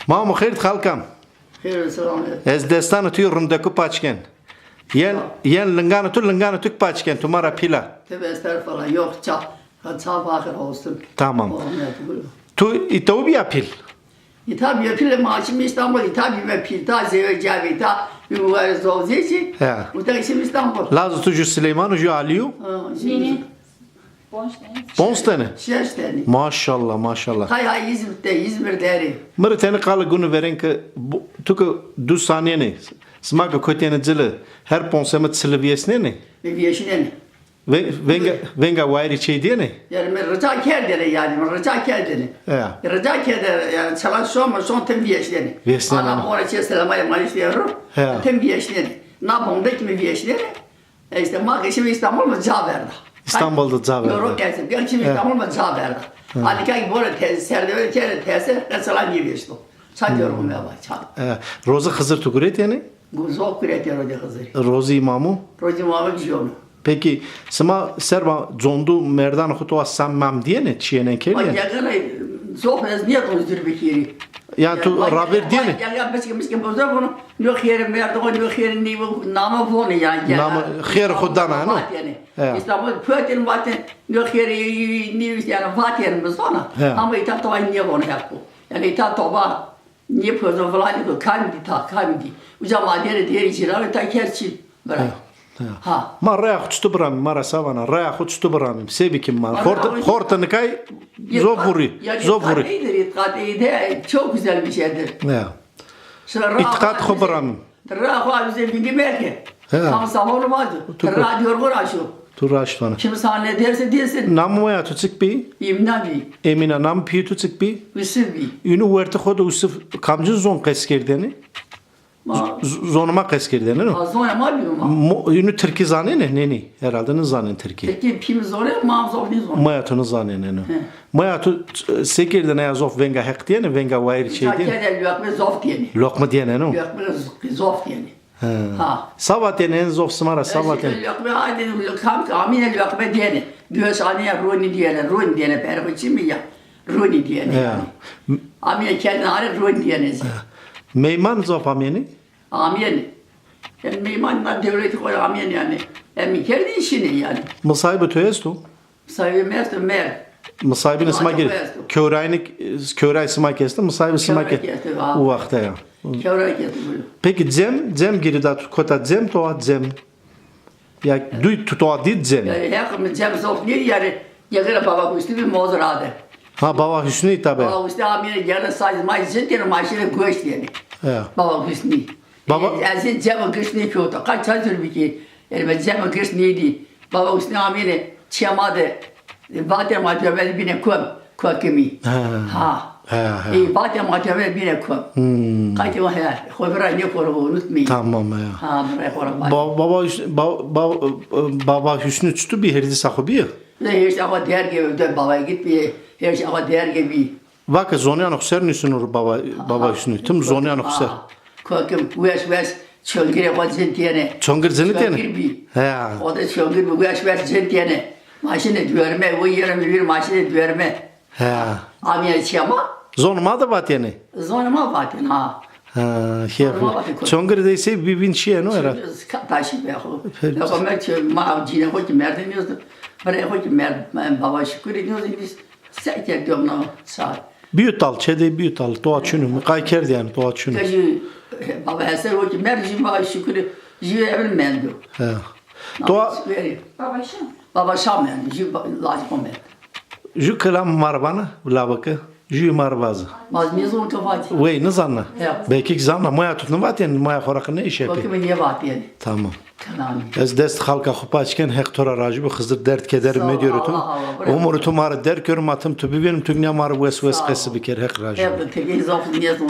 Mamu khairt khalkam. Hayır selam. Ez destan tu rundaku paçken. Yen lingana tu paçken tumara pila. Tövbe estağfurullah. Yok çap. Çap bakır olsun. Tamam. Olmuyor. Tu itobi apil. İtabi yapıyla maaşım İstanbul. İtabi ve pilta zevcebi ta mübarez olacağız. He. Bu da işim İstanbul. Lazı tu ju Süleyman ju Aliyu. Şimdi Bonstene. şeşteni. Maşallah maşallah. Hay İzmir'de. Mırı teni kalı günü veren ki tuku du saniye ne? Smaga kotene zılı. Her ponsemet sılviyesine ne? Bir yeşileni. Venga vayri şey diye ne? Yani ben rıca kerdene yani. Rıca kerdene. Ya. Rıca kerdene yani çalan son tem yeşileni. Yeşileni. Anam oraya selamaya malişliyorum. He. Tem yeşileni. Ne yapalım da kimi yeşileni? İşte maaşım İstanbul mu Caver'da. İstanbul'da Caver'da. Yok gelsin. Ben şimdi İstanbul mu Caver'da. Hani kay böyle serdeve tese mesela gibi işte. Çatıyorum ya bak. Roza Hızır tukuret yani? Bu zor kuretiyor o Hızır. Rozi imamu. Rozi muhabbet diyorum. Peki, sma serba zondu merdan hutu sammam diye ne? Çiğnen Bak keliye? yakına zor ez niye konuştur bir kere. Yani tu raver diye ne? Ya miskin bozar bunu. Yok yerim verdi o yok yerin ne bu namı bunu yani. Namı khair khudan ha. İstanbul pötin vaten yok yeri ne yani vaten biz ona. Ama itap toy niye bunu yaptı? Yani itap toba niye pötin falan yok kamdi. Uca madene diğer içeri ta kerçi bırak. Ha. Ma raya huçtu bıramım, mara savana, raya huçtu bıramım. Sebi kim ma? Hortanı kay, zofuri. İtkat iyidir, çok güzel bir şeydir. Ya. İtkat khu bıramım. Rafa bize bilgi belki. Tam zamanı vardı. Radyo uğraşıyor. Tu raştana. Kim sana ne derse desin. Namu ya tu çıkbi? İmnavi. Emina nam pi tu çıkbi? Üsübi. Ünü verte khoda usuf kamcı zon keskerdeni? Zonuma keskerdeni no? Zon ama bilmiyorum. Ünü Türkiye zane ne? Herhalde ne zane Türkiye? Peki pim zor mam zor ne zor? Mayatu ne zane ne? Mayatu sekerdene ya zof venga hek diye ne? Venga vayri şey diye? Çakede lokma zof diye. Lokma diye ne no? Lokma zof diye. Ha. Savat diye en zof smara savat diye. Lokma hadi kam amine lokma diye. Göz anıya roni diye. Perhiçi mi ya? Roni diye. Amine kendine arı roni diye. Meyman zof ameni? Amin. Yani meymanlar devleti koy amin yani. Hem kendi işini yani. Mısaybe töyestu? Sayı mert'e mer. Mısaybe isma gir. Köray isma kesti. Mısaybe isma kesti. O vakte ya. Köray kesti böyle. Peki cem giridat kota cem toa cem. Ya duy tutoa dit cem. Yani hekimiz cem sof değil yani. Yakına baba üstü bir mozur adı. Ha baba Hüsnü tabi. Baba üstü amin yarın sayız mayısın diye maşine göç diye. Baba Hüsnü. Baba. Yani cem Hüsnü yapıyordu. Kaç çocuk bir ki. Yani ben cem Hüsnü'ydi. Baba Hüsnü amin çiğmadı. Batem atıyor bine kimi. Ha. Batem atıyor bine kum. Kaçı var ya. Khobra ne koru unutmayın. Tamam ya. Ha buraya koru. Baba Hüsnü tuttu bir herdi sahibi. Ne işte ama diğer gibi de babaya gitmiyor. Her şey ama diğer gibi. Vaka zonyan okser nüsünür baba Hüsnü. Tüm zonyan okser. Kokum uyaş çöngire vazin diyene. Çöngir zeni diyene. He. O da çöngir uyaş zin diyene. Maşine düverme, o yerim bir maşine düverme. He. Amiye çiyama. Zonuma da bat yani. Zonuma batın ha. Çöngir deyse bir bin şey no era. Taşı be ho. Loko mer ma cine ho ki merden yazdı. Bare ho ki baba şükür ediyoruz biz. Seke diyorum no saat. Büyütal, çede büyütal. Doğa çünüm. Kayker diyen doğa çünüm. Kajı baba eser ho ki mercim baba şükür. Jü evin mendu. He. Doğa. Baba şam yani. Jü lazım men. Jü kelam marbana. Lavaka. Jü marbazı. Maz mezun tofati. Wey ne zanna? Belki zanna. Moya tutun vat yani. Moya xorakı ne iş yapıyor? Bakın niye vat yani. Tamam. Ez dest halka xupaçken hektora racibı hızır dert kederim diyorutum. Umuru tumara der körüm atım tübü benim tügne marı ves qesi biker hek racibı. Hep teki zafı niye zor